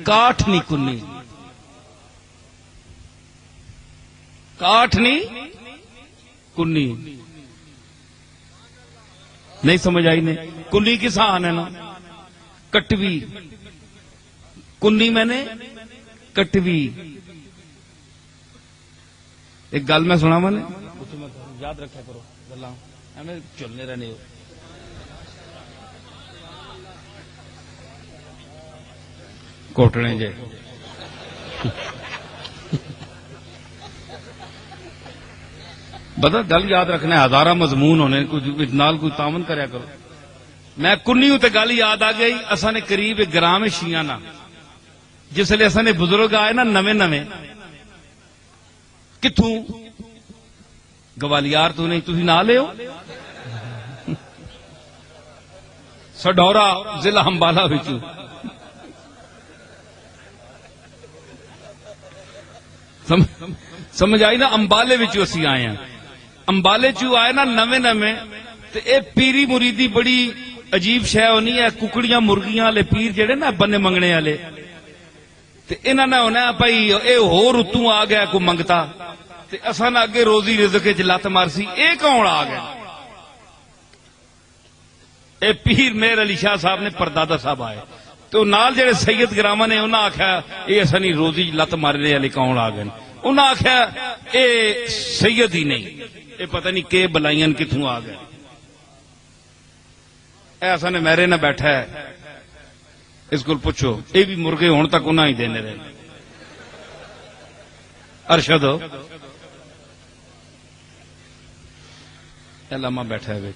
کاٹھ نہیں کنی، کاٹھ نہیں کنی، نہیں سمجھ آئی نے؟ کنی کس آن ہے نا، کٹوی، کنی میں نے کٹوی. ایک گل میں سنا میں نے یاد رکھا کرو گلا ایویں چلنے رہنے ہو. کوٹنے جے بتا گل یاد رکھنا ہے، ہزارہ مضمون ہونے نال کوئی تعاون کریا کرو. میں کنی تے گل یاد آ گئی. اصا نے قریب ایک گرام شیعہ نا، جس لئے اصا نے بزرگ آئے نا نویں نویں، کتوں گوالیار تو نہیں تھی نہ لے سڈورا ضلع امبالہ بچوں سمجھ آئی نا. امبالے بچوں اسی آئے ہیں، امبالے چوں آئے نا نویں نویں. تے اے پیری مریدی بڑی عجیب شے ہونی ہے. ککڑیاں مرغیاں والے پیر جڑے نا بنے منگنے والے، تے انہاں نے ہونا بھائی اے ہور اتوں آ گیا کو منگتا تے اساں نے اگے روزی رزق وچ لت مارسی. اے کون آ گیا؟ اے پیر مہر علی شاہ صاحب نے پردادا صاحب آئے تو نال جڑے سید گراما نے انہاں آکھیا اے اساں نہیں روزی لت مارنے والے کون آ گئے. انہاں آکھیا اے سید ہی نہیں، اے پتہ نہیں کہ بلائیاں کتھوں آ گئے. اے اساں نے میرے نہ بیٹھا ہے، اس کو پوچھو. اے بھی مرغے ہون تک انہاں ہی دینے رہے. ارشد ہو لما بیٹھا ہے.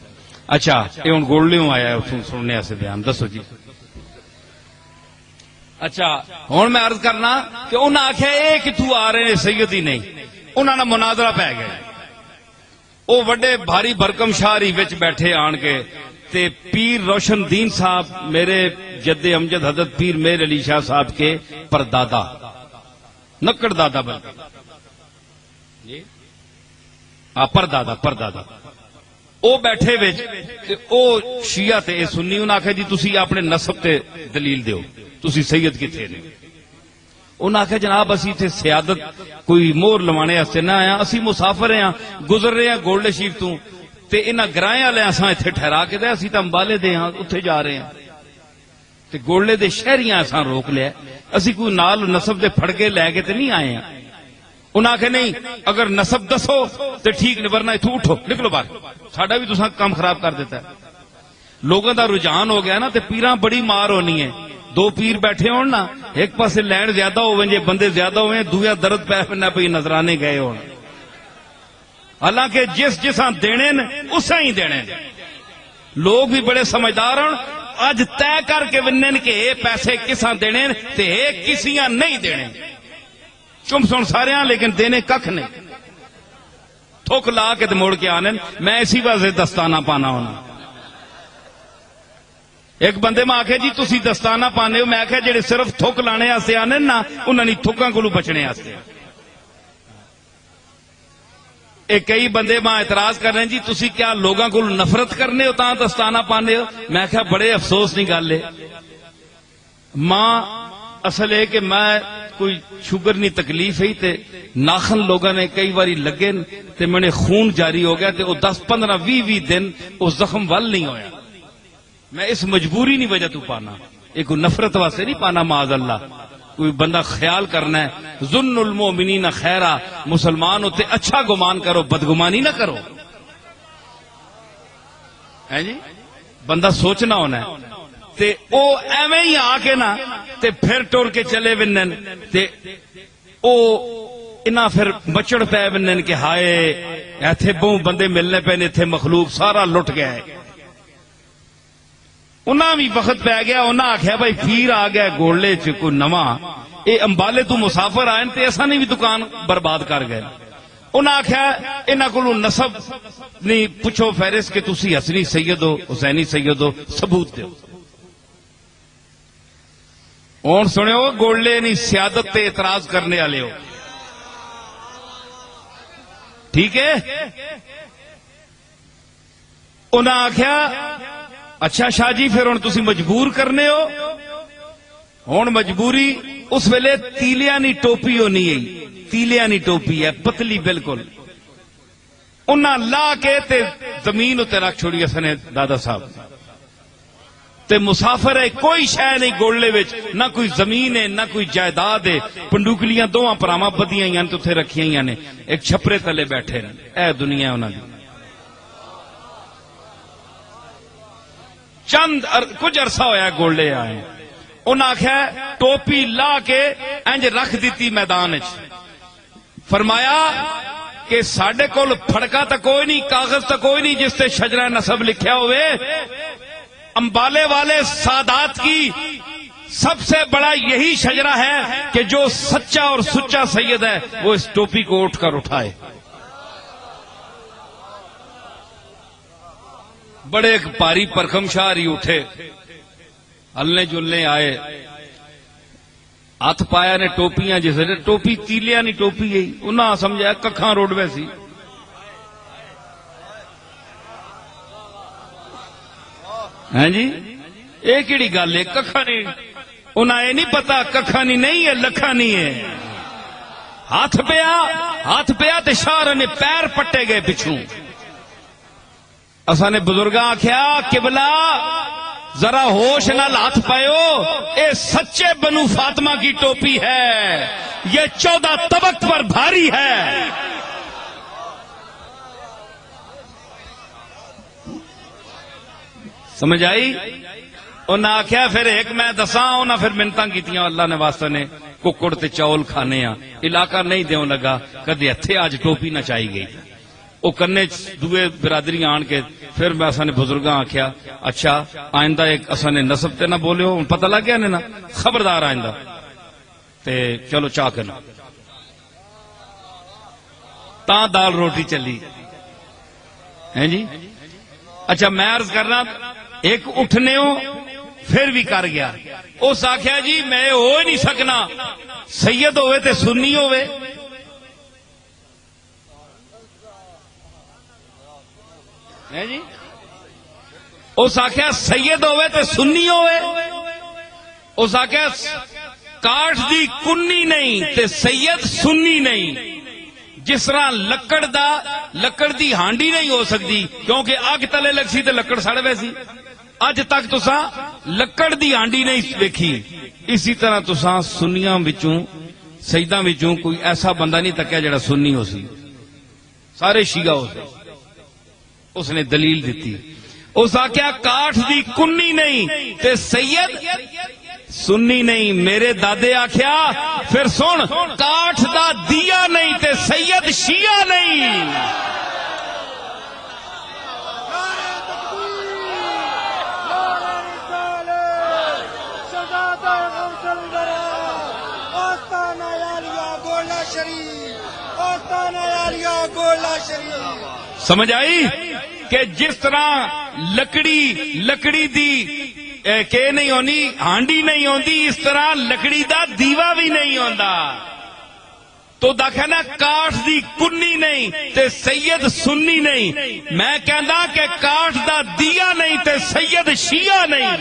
اچھا یہ ہوں گولڈیوں آیا ہے سننے سے بیان دسو جی. اچھا ہوں میں عرض کرنا کہ انہوں نے آخیا یہ کتوں آ رہے ہیں سید ہی نہیں. انہوں نے مناظرہ پی گیا. وہ وڈے بھاری برکم شاہری وچ بیٹھے آن کے تے پیر روشن دین صاحب میرے جد امجد حضرت پیر مہر علی شاہ صاحب کے پردادا نکڑ دادا بلکہ پردادا او بیٹھے وچ او شیعہ تے اے سنی. انہاں آکھیا جی تسی اپنے نسب تے دلیل دیو، تسی سید کتھے نے؟ انہاں آکھیا جناب اسی تے سیادت کوئی مہر لوانے واسطے نہ آیا، اسی مسافر ہیں، گزر رہے ہیں گولڈ شریف تو تے انہاں گرائیں والے اساں ایتھے ٹھہرا کے دے اسی تے امبالے دے ہاں اوتھے جا رہے ہیں تے گولڈے دے شہریاں اساں روک لیا، اسی کوئی نال نسب دے پھڑکے لے کے تے نہیں آئے ہیں. انہاں آکھیا نہیں اگر نسب دسو تے ٹھیک نہیں ورنہ اتھوں اٹھو نکلو باہر، ساڈا بھی تساں کام خراب کر دیتا ہے. لوگوں دا رجحان ہو گیا نا تے پیراں بڑی مار ہونی ہے. دو پیر بیٹھے ہون نا ایک پاسے لین زیادہ ہوئے جے بندے زیادہ ہوئے دویا درد پہ نہ پئی نظرانے گئے ہون. حالانکہ جساں دینے اساں ہی دینے. لوگ بھی بڑے سمجھدار ہون، اج طے کر کے ونن کہ اے پیسے کساں دینے تے اے کسیاں نہیں دینے. چم سن سارے ہاں لیکن دینے ککھ نہیں. تھوک لا کے تے موڑ کے آنے. میں اسی واسطے دستانہ پانا ہونا. ایک بندے میں آکھے جی تسی دستانہ پانے ہو، میں آکھے جڑے صرف تھوک لانے واسطے آنے نا انہاں نے تھوکاں کولوں بچنے واسطے. ایک کئی بندے ماں اعتراض کر رہے ہیں جی تسی کیا لوگاں کو نفرت کرنے ہو تاں دستانہ پانے ہو. میں کہا بڑے افسوس نہیں گل ہے ماں اصل ہے کہ میں کوئی شوگر نہیں تکلیف ہے تے ناخن لوگاں نے کئی باری لگے تے میں نے خون جاری ہو گیا تے وہ 10-15-20 دن وہ زخم ول نہیں ہویا. میں اس مجبوری نہیں وجہ تو پانا، ایک نفرت واسطے نہیں پانا معاذ اللہ. کوئی بندہ خیال کرنا ہے ظن المؤمنین خیرا، مسلمان ہوتے اچھا گمان کرو بدگمانی نہ کرو. ہے جی بندہ سوچنا ہونا ہے تے او ایویں ہی آ کے نا تے پھر ٹور کے چلے ونن تے او انہاں پھر بچڑ پے ونن کہ ہائے ایتھے بہوں بندے ملنے پے نے ایتھے مخلوق سارا لٹ گیا ہے. انہاں بھی وقت پہ گیا. انہاں آخیا بھائی پیر آ گیا گولڈے چ کوئی نواں اے امبالے تو مسافر آئے تے اساں نے بھی دکان برباد کر گئے. انہاں آخیا انہاں کولوں نسب نہیں پوچھو فہرست کہ تسی حسنی سید ہو حسینی سید ہو ثبوت دیو. ہن سنو گولڈے نہیں سیادت تے اعتراض کرنے والے ہو ٹھیک ہے. انہاں آخیا اچھا شاہ جی پھر ہن تسی مجبور کرنے ہو. ہن مجبوری اس ویلے تیلیاں نی ٹوپی ہونی ہے، تیلیاں نی ٹوپی ہے پتلی بالکل، انہاں لا کے تے زمین تے رکھ چھوڑی اسنے دادا صاحب تے مسافر ہے، کوئی شے نہیں گولے وچ، نہ کوئی زمین ہے نہ کوئی جائیداد ہے، پنڈوکلیاں دوواں پراواں بدیاں ہی تے اتھے رکھیاں ہی نے، ایک چھپرے تلے بیٹھے نے، اے دنیا انہاں دی۔ کچھ عرصہ ہویا گولے آئے، انہاں آکھیا ٹوپی لا کے انج رکھ دیتی میدان وچ، فرمایا کہ ساڈے کول پھڑکا تو کوئی نہیں، کاغذ تو کوئی نہیں جس تے شجرہ نسب لکھیا ہوئے، امبالے والے سادات کی سب سے بڑا یہی شجرہ ہے کہ جو سچا اور سچا سید ہے وہ اس ٹوپی کو اٹھ کر اٹھائے۔ بڑے ایک پاری پرکھم شاہری اٹھے، ہلنے جلنے آئے، ہاتھ پایا نے ٹوپیاں، جس نے ٹوپی تیلیاں نہیں ٹوپی گئی، انہاں سمجھایا ککھاں روڈوے سی۔ ہاں جی یہ کیڑی گل ہے، ککھاں نہیں، انہاں یہ نہیں پتا ککھاں نہیں ہے لکھاں نہیں ہے۔ ہاتھ پیا تے شاہ نے پیر پٹے گئے پچھوں۔ اساں نے بزرگاں آکھیا قبلہ ذرا ہوش نال ہاتھ پائیو، اے سچے بنو فاطمہ کی ٹوپی ہے، یہ 14 طبق پر بھاری ہے۔ سمجھ آئی؟ انہاں آکھیا پھر ایک میں دساں، انہاں پھر منتاں کیتیاں اللہ نے واسطے نے ککڑ تے چاول کھانے ہاں، علاقہ نہیں دیوں لگا، کدے ہتھے آج ٹوپی نہ چائی گئی۔ وہ کنے دوے برادری آن کے پھر میں اساں نے بزرگاں آکھیا اچھا آئندہ ایک اساں نے نسب تے نہ بولے ہو، پتہ لگ گیا نا، خبردار آئندہ تے چلو چاہ کے نا تاں دال روٹی چلی ہیں جی۔ اچھا میں عرض کرنا ایک اٹھنے ہو پھر بھی کر گیا، اس آخیا جی میں ہو ہی نہیں سکنا، سید ہوئے تے سنی ہوئے۔ جی اس آخیا سید ہوئے تے سنی ہوئے، اس آخیا کاٹ دی کنی نہیں تے سید سنی نہیں۔ جس طرح لکڑ دی ہانڈی نہیں ہو سکتی کیونکہ اگ تلے لگ سی تے لکڑ سڑ ویسی، اج تک تساں لکڑ دی ہانڈی نہیں ویکھی، اسی طرح تساں سنیاں وچوں سیداں وچوں کوئی ایسا بندہ نہیں تکیا جڑا سنی ہو سی، سارے شیعہ ہو سی۔ اس نے دلیل دیتی، اس آخیا کاٹ دی کنی نہیں تے سید سنی نہیں۔ میرے دادے آخیا پھر سن کاٹ دا دیا نہیں تے سید شیعہ نہیں۔ سمجھ آئی کہ جس طرح لکڑی دی کہ نہیں ہونی ہانڈی نہیں ہوندی، اس طرح لکڑی دا دیوا بھی نہیں ہوندا۔ تو دکھا نا کاٹ دی کنی نہیں تے سید سنی نہیں، میں کہندا کہ کاٹ دا دیا نہیں تے سید شیعہ نہیں۔